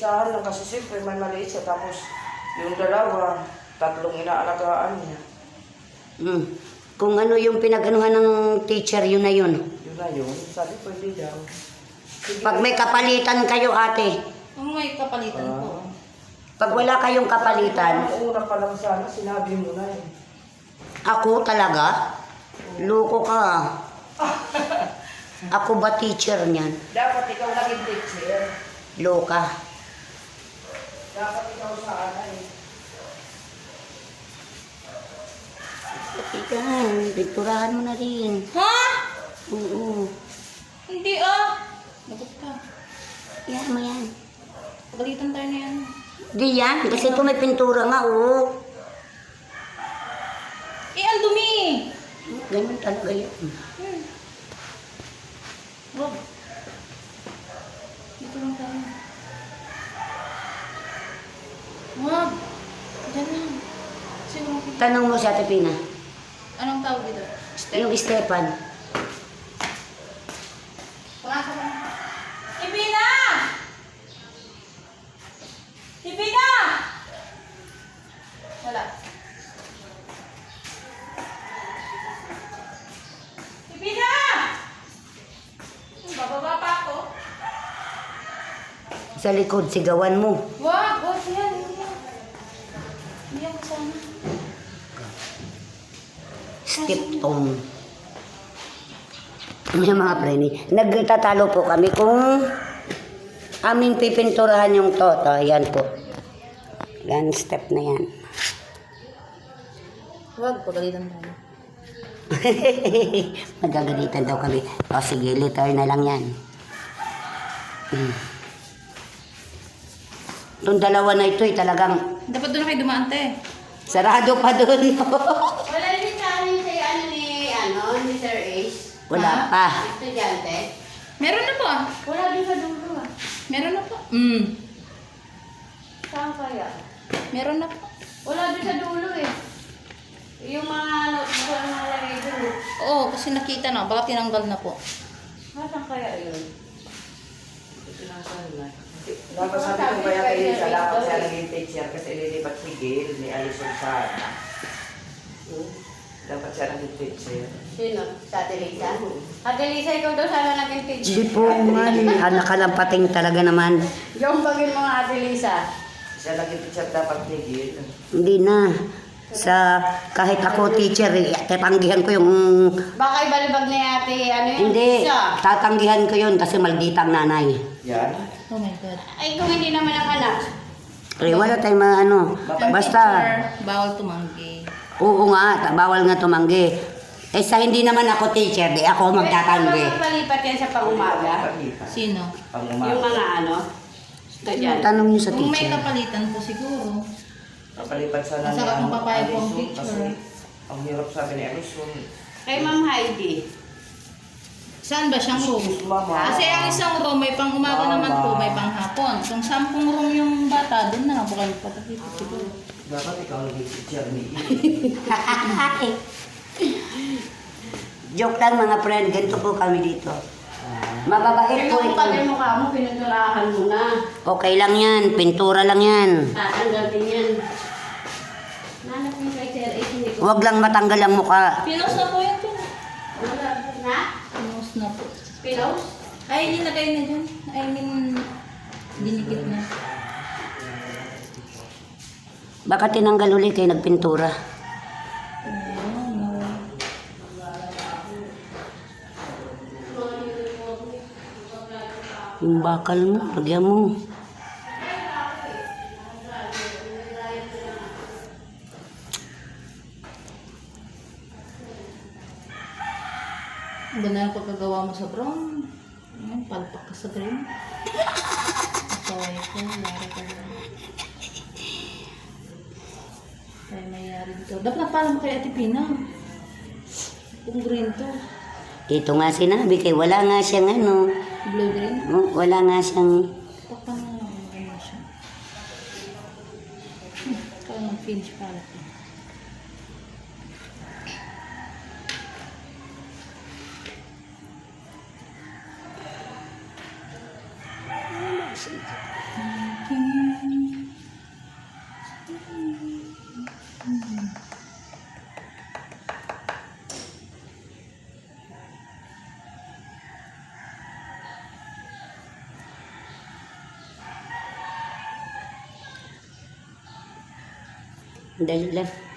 isahan lang kasi siyempre may maliit siya. Tapos yung dalawa, tatlong inaalagaan niya. Kung ano yung pinag-anuhan ng teacher, yun na yun. Yun na yun. Sabi pwede daw. Sige, Pag may kapalitan kayo, ate. May kapalitan po. Pag wala kayong kapalitan, ang una pa lang sana, sinabi mo na eh. ako talaga, loko ka. Ako ba teacher niyan? Dapat ikaw laging teacher. Loka. Dapat ikaw sana eh. Yan, pinturahan mo na rin. Ha? Oo. Hindi ah. Lagot ka. Yan mo yan. Pagalitan tayo na yan. Di yan, kasi ito may pintura nga, oo. Ang dumi! Ganyan talaga yan. Rob. Dito lang tayo. Rob. Diyan lang. Siguro kita. Tanong mo si Ate Pina. Anong tawag dito? Yung Stefan. Pangasok ka. Ibina! Ibina! Wala. Ibina! Bababa pa ako. Sa likod, sigawan mo. Wag! Wag yan. Hindi yan. Hindi yan kasama. Step tone. Yung mga preni, nagtatalo po kami kung aming pipinturahan yung toto. Yan po. Yan, step na yan. Wag, pagalitan tayo. Magagalitan daw kami. O sige, liter na lang yan. Itong dalawa na ito talagang Dapat doon na kayo dumaan, te. sarado pa doon. Wala rin sa akin ni Sir Ace. Wala Ha? pa. Estudyante. Meron na po ah. Wala din sa dulo ah. Meron na po. Saan kaya? Meron na po. Wala din sa dulo eh. Yung mga notebook na nalagay doon. Oo, kasi nakita na. Baka tinanggal na po. Saan kaya yun? Dapat sabi ko ba yan kayo sa dapat siya naging teacher kasi nilipat si Gail ni Alison Sana. Dapat siya naging teacher. Sino? Sa Ate Lisa? Ate Lisa, ikaw daw sana naging teacher. Hindi po man. Anak ka ng pating talaga naman. Yung bagin mga Ate Lisa. Siya naging teacher dapat ni Gail. Hindi na. Sa kahit ako teacher, tatanggihan ko yung... Baka ibalibag ni Ate, ano yun? Hindi, Isa. tatanggihan ko yun kasi maldita ang nanay. Yan. Oh my God. Ay, kung hindi naman ang anak. Eh, wala tayong ano. Basta, Teacher, bawal tumanggi. oo nga, bawal nga tumanggi. Eh, sa hindi naman ako teacher, di ako magtatanggi. Pwede magpalipat yan sa pangumaga. Sino? Yung mga ano? Estudyante. Tanong niyo sa Kung may teacher. kapalitan po siguro. Kapalipat sana Masarap ang papaya po ang Alison teacher. kasi ang hirap sabi ni Alison. Kay Ma'am Heidi. Saan ba siyang room? Excuse, Mama. Kasi ang isang room may pang umaga Mama. naman po, may pang hapon. Kung 10 room yung bata, doon na lang po kayo patakipit siguro. Dapat ikaw naging teacher ni Joke lang mga friend, ganito po kami dito. Mababait po Kung ito. pag yung mukha mo, pinaturahan mo na. Okay lang yan, pintura lang yan. Tatanggal din yan. Nanap mo kay Sir Ace, hindi ko. Huwag lang matanggal ang mukha. Pinos na po yun. Wala na? Pinos na po. Pilaws? Ay, nilagay na dyan. I mean, dinikit na. Baka tinanggal ulit kayo nagpintura. Ayun, no. Yung bakal mo, lagyan mo. Ang ganda ng pagkagawa mo sa brown. Ayun, palpak ka sa green. Kaway ko, yari ka na. Kaya mayari dito. Dapat nagpala mo kay Ate Pina. Kung green to. Dito nga sinabi kay wala nga siyang ano. Blue green. Wala nga siyang... Pakpan na lang. Ano siya. Kaya mag-finish pala. Dali lang.